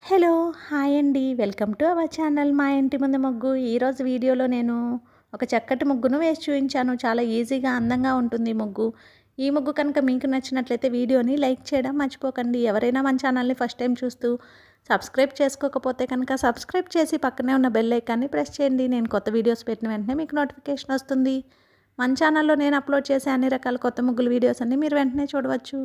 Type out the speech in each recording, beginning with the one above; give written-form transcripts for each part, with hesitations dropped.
Hello! Hi అండి. Welcome to our channel మా ఇంటి ముందు ముగ్గు. ఈరోజు వీడియోలో నేను ఒక చక్కటి ముగ్గును వేసి చూయించాను. చాలా ఈజీగా, అందంగా ఉంటుంది ఈ ముగ్గు. ఈ ముగ్గు కనుక మీకు నచ్చినట్లయితే వీడియోని లైక్ చేయడం మర్చిపోకండి. ఎవరైనా మన ఛానల్ని ఫస్ట్ టైం చూస్తూ సబ్స్క్రైబ్ చేసుకోకపోతే కనుక సబ్స్క్రైబ్ చేసి పక్కనే ఉన్న బెల్ ఐకాన్ని ప్రెస్ చేయండి. నేను కొత్త వీడియోస్ పెట్టిన వెంటనే మీకు నోటిఫికేషన్ వస్తుంది. మన ఛానల్లో నేను అప్లోడ్ చేసే అన్ని రకాల కొత్త ముగ్గుల వీడియోస్ అన్ని మీరు వెంటనే చూడవచ్చు.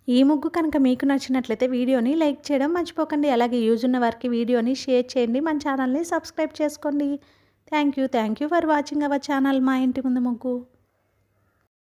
ఈ ముగ్గు కనుక మీకు నచ్చినట్లయితే వీడియోని లైక్ చేయడం మర్చిపోకండి. అలాగే యూజ్ ఉన్న వారికి వీడియోని షేర్ చేయండి. మన ఛానల్ని సబ్స్క్రైబ్ చేసుకోండి. Thank you for watching our channel మా ఇంటి ముందు ముగ్గు.